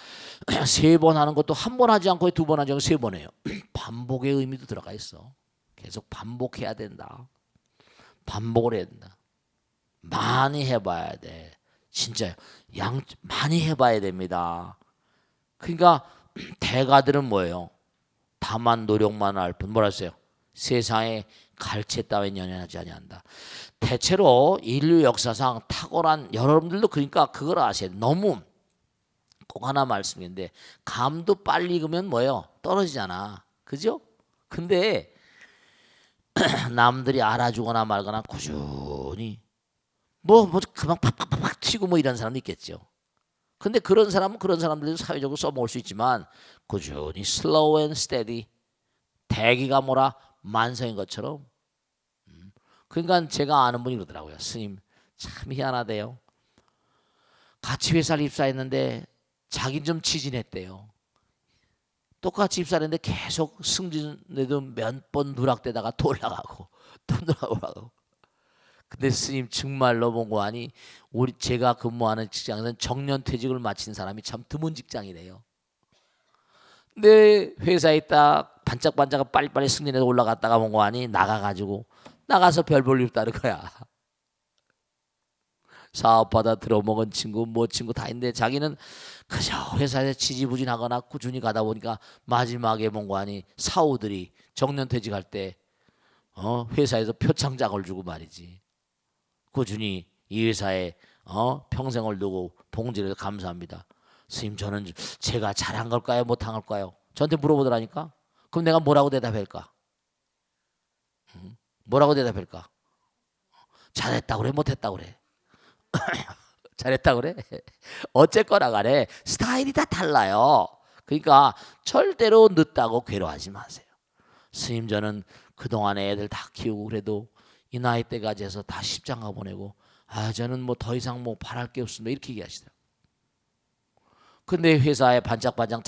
3번 하는 것도 한 번 하지 않고 2번 하지 않고 3번 해요. 반복의 의미도 들어가 있어. 계속 반복해야 된다. 반복을 해야 된다. 많이 해봐야 돼. 진짜 많이 해봐야 됩니다. 그러니까 대가들은 뭐예요? 다만 노력만 할 뿐. 뭐라 했어요? 세상에 갈채 따윈 연연하지 아니한다. 대체로 인류 역사상 탁월한 여러분들도 그러니까 그걸 아셔야 돼. 너무 꼭 하나 말씀인데 감도 빨리 익으면 뭐예요? 떨어지잖아. 그죠? 근데 남들이 알아주거나 말거나 꾸준히 뭐 그만 팍팍팍 튀고 뭐 이런 사람도 있겠죠. 근데 그런 사람은 그런 사람들도 사회적으로 써먹을 수 있지만 꾸준히 slow and steady 대기가 뭐라 만성인 것처럼. 그러니까 제가 아는 분이 그러더라고요. 스님 참 희한하대요. 같이 회사를 입사했는데 자긴 좀 치진했대요. 똑같이 입사를 했는데 계속 승진에도 몇 번 누락되다가 또 올라가고 또 올라가고. 근데 스님 정말로 보고 하니 제가 근무하는 직장에서는 정년퇴직을 마친 사람이 참 드문 직장이래요. 근데 회사에 있다 반짝반짝 빨리빨리 승진해서 올라갔다가 보고 하니 나가서 별 볼 일 없다는 거야. 사업하다 들어먹은 친구 친구 다 있는데 자기는 그저 회사에서 지지부진하거나 꾸준히 가다 보니까 마지막에 보고 하니 사우들이 정년퇴직할 때 회사에서 표창장을 주고 말이지. 꾸준히 이 회사에 평생을 두고 봉지를 감사합니다. 스님 저는 제가 잘한 걸까요? 못한 걸까요? 저한테 물어보더라니까. 그럼 내가 뭐라고 대답할까? 뭐라고 대답할까? 잘했다고 그래? 못했다고 그래? 잘했다고 그래? 어쨌거나 간에 스타일이 다 달라요. 그러니까 절대로 늦다고 괴로워하지 마세요. 스님 저는 그동안에 애들 다 키우고 그래도 이 나이 때까지 해서 다 십장가 보내고 저는 뭐 더 이상 뭐 바랄 게 없습니다. 이렇게 얘기하시더라고요. 근데 회사에 반짝반짝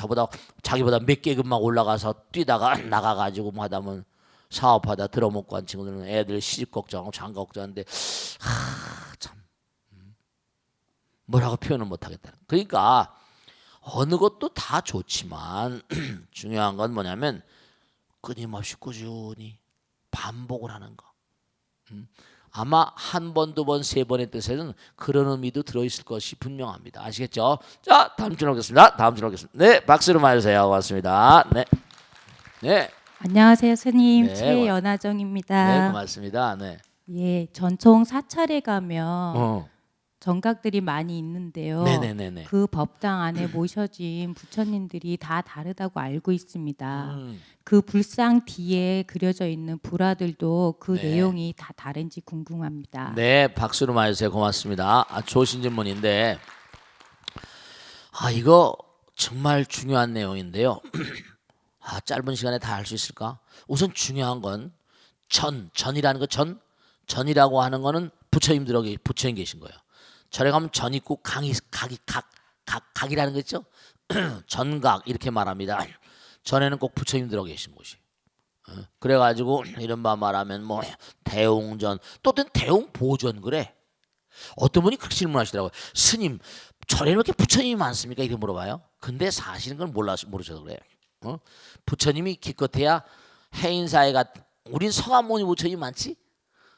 자기보다 몇 계급만 올라가서 뛰다가 나가가지고 뭐 하다 보면 사업하다 들어먹고 한 친구들은 애들 시집 걱정하고 장가 걱정하는데 참 뭐라고 표현을 못하겠다. 그러니까 어느 것도 다 좋지만 중요한 건 뭐냐면 끊임없이 꾸준히 반복을 하는 거. 아마 한 번, 두 번, 세 번의 뜻에는 그런 의미도 들어있을 것이 분명합니다. 아시겠죠? 자, 다음 주로 오겠습니다. 다음 주로 오겠습니다. 네, 박수로 맞으세요. 고맙습니다. 네, 네, 안녕하세요, 스님. 네, 최연아정입니다. 네, 고맙습니다. 네, 예, 전통 사찰에 가면 어, 정각들이 많이 있는데요. 네네네네. 그 법당 안에 모셔진 부처님들이 다 다르다고 알고 있습니다. 그 불상 뒤에 그려져 있는 불화들도 그 네. 내용이 다 다른지 궁금합니다. 네, 박수로 맞으세요. 고맙습니다. 좋으신 질문인데, 이거 정말 중요한 내용인데요. 짧은 시간에 다 할 수 있을까? 우선 중요한 건 전이라는 거 전이라고 하는 거는 부처님 계신 거예요. 절에 가면 전 있고 각이라는 거 있죠? 전각 이렇게 말합니다. 전에는 꼭 부처님 들어 계신 곳이. 그래가지고 이른바 말하면 뭐 대웅전 또 어떤 대웅보전 그래. 어떤 분이 그렇게 질문하시더라고요. 스님 절에는 왜 이렇게 부처님이 많습니까? 이렇게 물어봐요. 근데 사실은 그걸 모르셔서 그래요. 부처님이 기껏해야 해인사회 같은 우린 서가모니 부처님이 많지?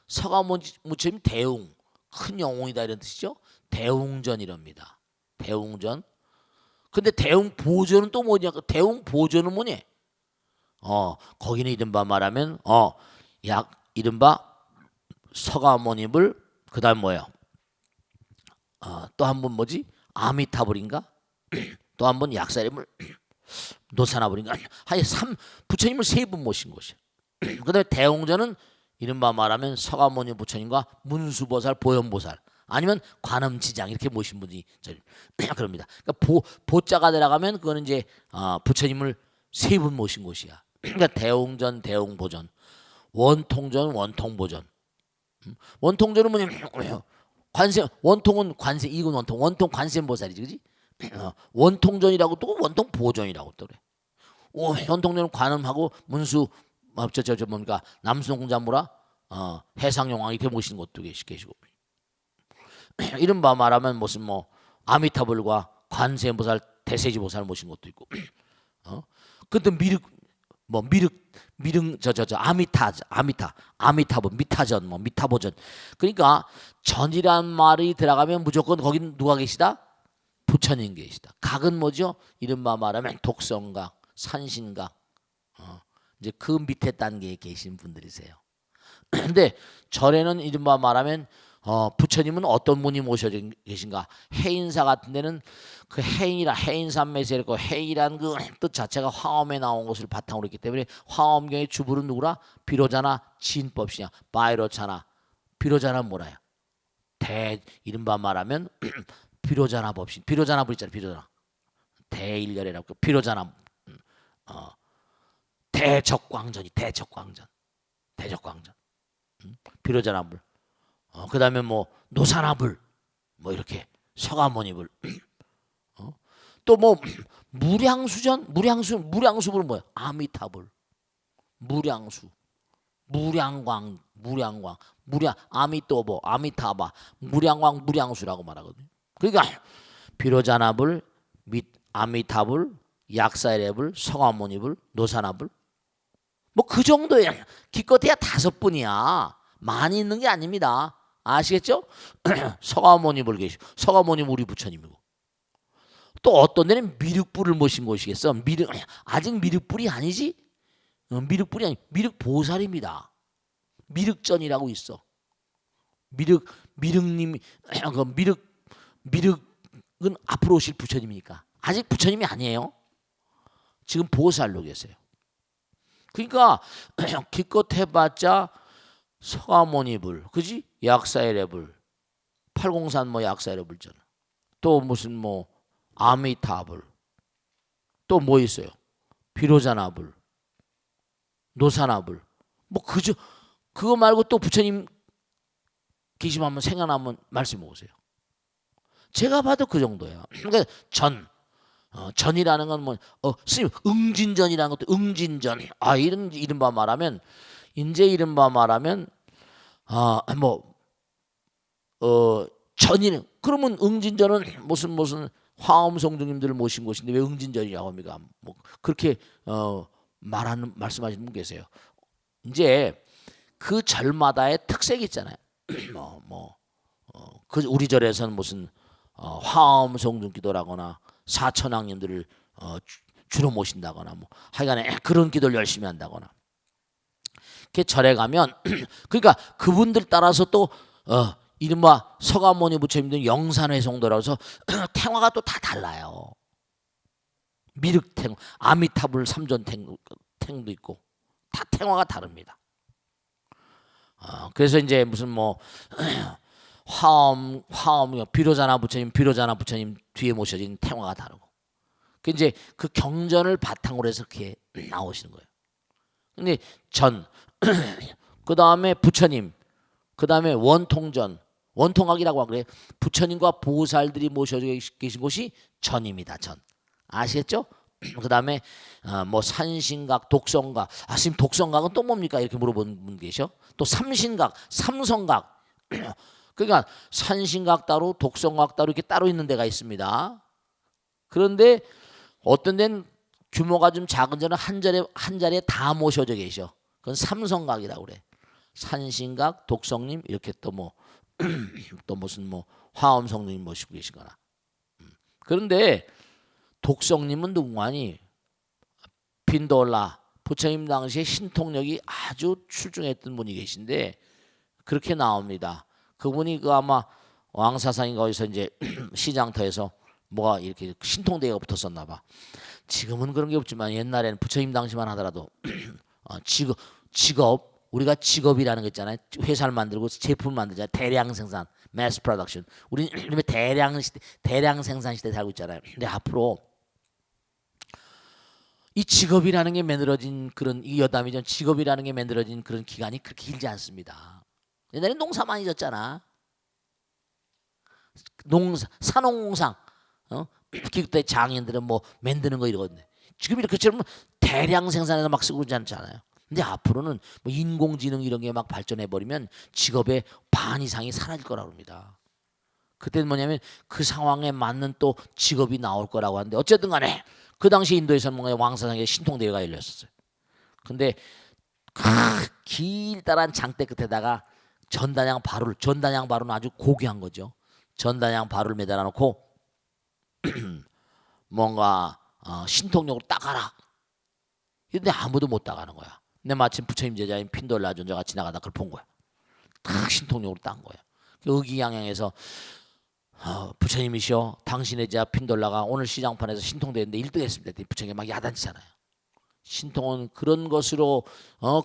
서가모니 부처님 대웅 큰 영웅이다 이런 뜻이죠. 대웅전이랍니다. 대웅전. 근데 대웅보전은 또 뭐냐? 대웅보전은 뭐니? 거기는 이른바 말하면 이른바 서가모니불 그다음 뭐예요? 또 한 번 뭐지? 아미타불인가? 또 한 번 약사림을 노사나불인가? 하여 부처님을 세 분 모신 곳이에요. 그다음에 대웅전은 이른바 말하면 서가모니 부처님과 문수보살, 보현보살 아니면 관음지장 이렇게 모신 분이 그럽니다. 그러니까 보자가 들어가면 그거는 이제 부처님을 세 분 모신 곳이야. 그러니까 대웅전, 대웅보전, 원통전, 원통보전. 원통전은 뭐냐면 원통은 관세 이군 원통 관세음보살이지, 그지? 원통전이라고 또 원통보전이라고 또 그래. 원통전은 관음하고 문수 뭡니까 남수공자무라 해상용왕 이렇게 모시는 것도 계시고 이른바 말하면 무슨 뭐 아미타불과 관세음보살 대세지보살 모신 것도 있고 그때 아미타불 미타전 뭐 미타보전. 그러니까 전이란 말이 들어가면 무조건 거긴 누가 계시다? 부처님 계시다. 각은 뭐죠? 이른바 말하면 독성각, 산신각 이제 그 밑에 단계에 계신 분들이세요. 근데 절에는 이른바 말하면 부처님은 어떤 분이 모셔져 계신가? 해인사 같은 데는 그 해인산매에서 있고 해이란 그 뜻 자체가 화엄에 나온 것을 바탕으로 했기 때문에 화엄경의 주불은 누구라? 비로자나 진법시냐? 바이로차나 비로자나 뭐라요? 이른바 말하면 비로자나 법신 비로자나 불 있잖아요. 비로자나 대일렬이라고 비로자나 대적광전 비로자나불 그다음에 뭐 노사나불 뭐 이렇게 서가모니불 또 뭐 무량수불은 뭐야? 아미타불 무량광 아미또보 아미타바 무량광 무량수라고 말하거든요. 그러니까 비로자나불 아미타불 약사레불 서가모니불 노사나불 뭐 그 정도야. 기껏해야 5분이야. 많이 있는 게 아닙니다. 아시겠죠? 서가모니불 계시고 서가모니 우리 부처님이고 또 어떤 데는 미륵불을 모신 곳이겠어. 아직 미륵불이 아니지? 미륵불이 아니 미륵보살입니다. 미륵전이라고 있어. 미륵님이 미륵은 앞으로 오실 부처님이니까 아직 부처님이 아니에요. 지금 보살로 계세요. 그러니까 기껏 해봤자 서가모니불, 그지? 약사의레불, 803 뭐 약사의레불잖아. 또 무슨 뭐 아미타불, 또 뭐 있어요? 비로자나불, 노사나불. 뭐 그거 말고 또 부처님 계시면 한번 생각나면 말씀해 보세요. 제가 봐도 그 정도예요. 그러니까 전이라는 건 뭐 스님 응진전이라는 것도 응진전 이른바 말하면 전이는 그러면 응진전은 무슨 화엄성중님들을 모신 곳인데 왜 응진전이라고 합니까? 뭐 그렇게 말하시는 분 계세요. 이제 그 절마다의 특색이 있잖아요. 그 우리 절에서는 무슨 화엄 성중 기도라거나 사천왕님들을 주로 모신다거나 뭐 하여간에 그런 기도를 열심히 한다거나. 그 절에 가면 그러니까 그분들 따라서 또 이른바 서가모니 부처님들 영산회성도라고 해서 탱화가 또 다 달라요. 미륵탱, 아미타불 삼존탱도 있고 다 탱화가 다릅니다. 그래서 이제 무슨 뭐 화엄 비로자나 부처님 뒤에 모셔진 탱화가 다르고 그 이제 그 경전을 바탕으로 해서 그렇게 나오시는 거예요. 근데 그 다음에 부처님, 그 다음에 원통전, 원통학이라고 그래요. 부처님과 보살들이 모셔져 계신 곳이 전입니다. 전 아시겠죠? 그 다음에 뭐 산신각, 독성각. 선생님 독성각은 또 뭡니까? 이렇게 물어보는 분 계셔. 또 삼신각, 삼성각. 그러니까 산신각 따로, 독성각 따로 이렇게 따로 있는 데가 있습니다. 그런데 어떤 데는 규모가 좀 작은 데는 한 자리에 다 모셔져 계셔. 그건 삼성각이라고 그래. 산신각, 독성님 이렇게 또 뭐 또 무슨 뭐 화엄성님 모시고 계시거나. 그런데 독성님은 누구니? 빈돌라 부처님 당시에 신통력이 아주 출중했던 분이 계신데 그렇게 나옵니다. 그분이 그 아마 왕사상인가 어디서 이제 시장터에서 뭐가 이렇게 신통대가 붙었었나 봐. 지금은 그런 게 없지만 옛날에는 부처님 당시만 하더라도 직업 우리가 직업이라는 거 있잖아요. 회사를 만들고 제품을 만들잖아요. 대량 생산, mass production. 우리는 대량 생산 시대에 살고 있잖아요. 근데 앞으로 이 직업이라는 게 만들어진 그런 이 여담이전 직업이라는 게 만들어진 그런 기간이 그렇게 길지 않습니다. 옛날에 농사만 있었잖아. 산업공상, 그때 장인들은 뭐 만드는 거 이러거든요. 지금 이렇게처럼 대량 생산해서 막 쓰고 그러지 않잖아요. 근데 앞으로는 뭐 인공지능 이런 게 막 발전해 버리면 직업의 반 이상이 사라질 거라고 합니다. 그때는 뭐냐면 그 상황에 맞는 또 직업이 나올 거라고 하는데 어쨌든 간에 그 당시 인도에서는 뭔가 왕사상에 신통대회가 열렸었어요. 근데 길다란 장대 끝에다가 전단양 바루는 아주 고귀한 거죠. 전단양 바루를 매달아 놓고 뭔가 신통력으로 따가라. 근데 아무도 못 따가는 거야. 근데 마침 부처님 제자인 핀돌라 존자가 지나가다 그걸 본 거야. 탁 신통력으로 딴 거야. 의기양양해서 부처님이시여 당신의 제자 핀돌라가 오늘 시장판에서 신통대회인데 1등 했습니다. 부처님이 막 야단치잖아요. 신통은 그런 것으로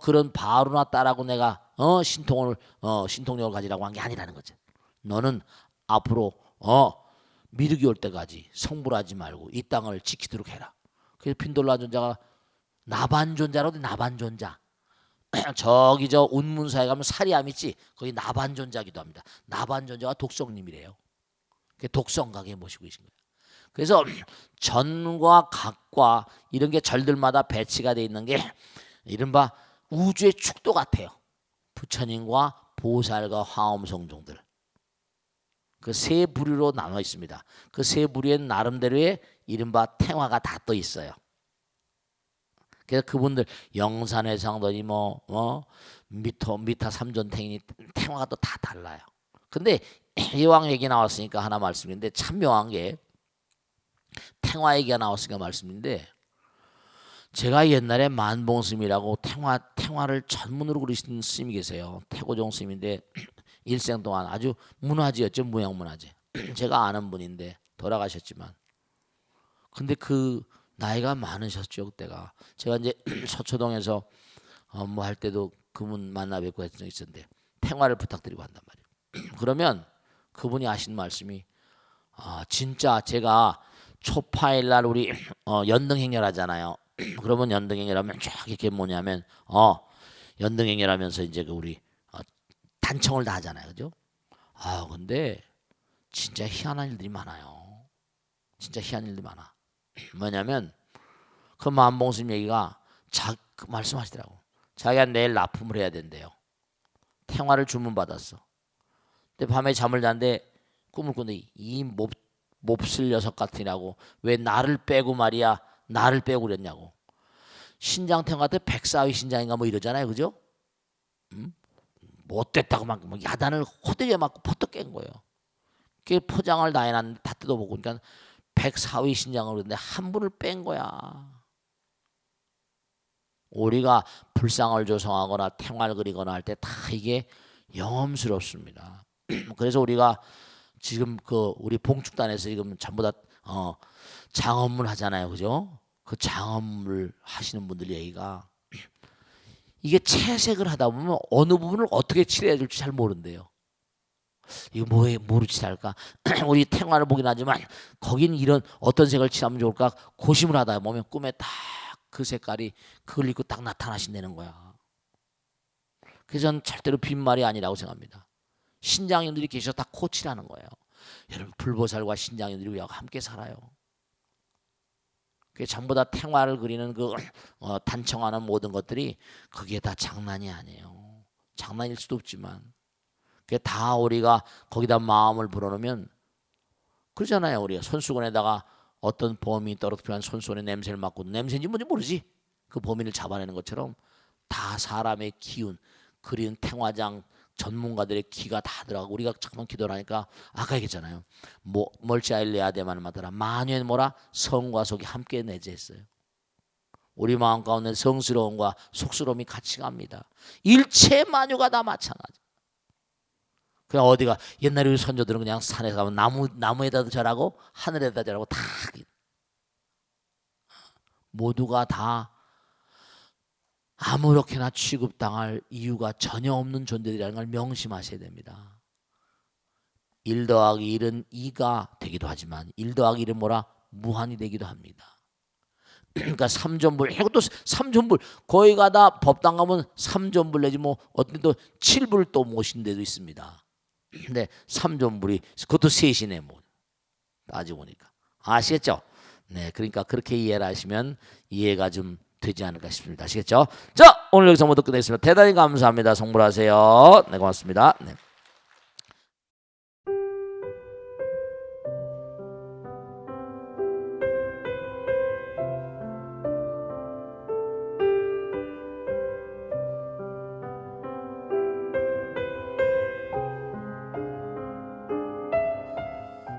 그런 바루나 따라고 내가 신통력을 가지라고 한 게 아니라는 거죠. 너는 앞으로 미륵이 올 때까지 성불하지 말고 이 땅을 지키도록 해라. 그래서 핀돌라 존자가 나반존자라고 나반존자. 저기 저 운문사에 가면 사리암 있지. 거기 나반존자기도 합니다. 나반존자가 독성님이래요. 독성각에 모시고 계신 거예요. 그래서 전과 각과 이런 게 절들마다 배치가 돼 있는 게 이른바 우주의 축도 같아요. 부처님과 보살과 화엄성종들. 그 세 부류로 나눠 있습니다. 그 세 부류엔 나름대로의 이른바 탱화가 다 떠 있어요. 그래서 그분들 영산회상도니 미타 삼존탱이니 탱화가 또 다 달라요. 근데 이왕 얘기 나왔으니까 하나 말씀인데 참 묘한 게 탱화 얘기가 나왔으니까 말씀인데 제가 옛날에 만봉스님이라고 탱화를 전문으로 그리신 스님이 계세요. 태고종 스님인데 일생 동안 아주 문화지였죠. 무형문화재. 제가 아는 분인데 돌아가셨지만 근데 그 나이가 많으셨죠. 그때가 제가 이제 서초동에서 뭐 할 때도 그분 만나 뵙고 했던 적이 있었는데 탱화를 부탁드리고 한단 말이에요. 그러면 그분이 하신 말씀이 진짜 제가 초파일날 우리 연등행렬 하잖아요. 그러면 연등행렬하면 쫙 이렇게 뭐냐면 연등행렬하면서 이제 그 우리 단청을 다 하잖아요. 그죠? 근데 진짜 희한한 일들이 많아요. 진짜 희한한 일들이 많아. 뭐냐면 그 만봉스님 얘기가 말씀하시더라고. 자기가 내일 납품을 해야 된대요. 탱화를 주문받았어. 근데 밤에 잠을 자는데 꿈을 꾸는데 이 몹쓸 녀석 같으냐고 왜 나를 빼고 말이야 나를 빼고 그랬냐고. 신장 탱화 때 백사위 신장인가 뭐 이러잖아요. 그죠? 못됐다고 막 야단을 호되게 맞고 퍼뜩 깬 거예요. 그 포장을 다 해놨는데 다 뜯어보고 그러니까 104위 신장을 그랬는데 한 분을 뺀 거야. 우리가 불상을 조성하거나 탱화를 그리거나 할 때 다 이게 영험스럽습니다. 그래서 우리가 지금 그 우리 봉축단에서 지금 전부 다 장엄물 하잖아요, 그죠? 그 장엄물 하시는 분들 얘기가 이게 채색을 하다 보면 어느 부분을 어떻게 칠해야 될지 잘 모른대요. 이거 뭐로 칠할까? 우리 탱화를 보긴 하지만 거긴 이런 어떤 색을 칠하면 좋을까? 고심을 하다 보면 꿈에 딱 그 색깔이 그걸 입고 딱 나타나신다는 거야. 그래서 저는 절대로 빈말이 아니라고 생각합니다. 신장인들이 계셔서 다 코치라는 거예요. 여러분 불보살과 신장인들이 우리하고 함께 살아요. 그게 전부 다 탱화를 그리는 그 단청하는 모든 것들이 그게 다 장난이 아니에요. 장난일 수도 없지만 그게 다 우리가 거기다 마음을 불어넣으면 그러잖아요. 우리가 손수건에다가 어떤 범인이 떨어뜨리면 손수건의 냄새를 맡고 냄새인지 뭔지 모르지. 그 범인을 잡아내는 것처럼 다 사람의 기운 그리는 탱화장 전문가들의 기가 다 들어가고 우리가 잠깐 기도를 하니까 아까 얘기했잖아요. 뭐 멀찌아일레아 데만 마더라 만유의 뭐라 성과 속이 함께 내재했어요. 우리 마음 가운데 성스러움과 속스러움이 같이 갑니다. 일체 만유가 다 마찬가지. 그냥 어디가 옛날에 우리 선조들은 그냥 산에 가면 나무에다도 절하고 하늘에다 절하고 다 모두가 다 아무렇게나 취급당할 이유가 전혀 없는 존재들이라는 걸 명심하셔야 됩니다. 1 더하기 1은 2가 되기도 하지만 1 더하기 1은 뭐라? 무한이 되기도 합니다. 그러니까 삼존불, 이것도 삼존불 거기 가다 법당 가면 삼존불 내지 뭐 어떤 또 7불 또 모신 데도 있습니다. 근데 삼존불이 그것도 셋이네 뭐 따지고 보니까 아시겠죠? 네, 그러니까 그렇게 이해를 하시면 이해가 좀 되지 않을까 싶습니다. 아시겠죠? 자, 오늘 여기서 모두 끝내겠습니다. 대단히 감사합니다. 성불하세요. 네, 고맙습니다. 네.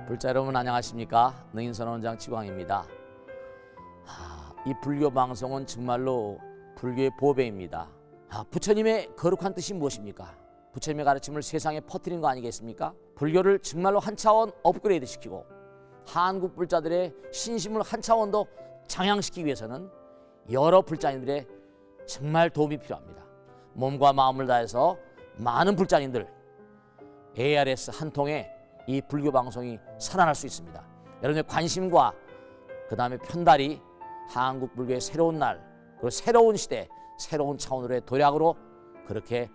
불자 여러분 안녕하십니까? 능인선원장 지광입니다. 이 불교 방송은 정말로 불교의 보배입니다. 부처님의 거룩한 뜻이 무엇입니까? 부처님의 가르침을 세상에 퍼뜨린 거 아니겠습니까? 불교를 정말로 한 차원 업그레이드 시키고 한국 불자들의 신심을 한 차원 더 장양시키기 위해서는 여러 불자님들의 정말 도움이 필요합니다. 몸과 마음을 다해서 많은 불자님들 ARS 한 통에 이 불교 방송이 살아날 수 있습니다. 여러분의 관심과 그 다음에 편달이 한국 불교의 새로운 날 그리고 새로운 시대 새로운 차원으로의 도약으로 그렇게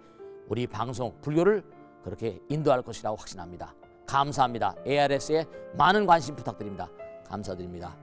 우리 방송 불교를 그렇게 인도할 것이라고 확신합니다. 감사합니다. ARS에 많은 관심 부탁드립니다. 감사드립니다.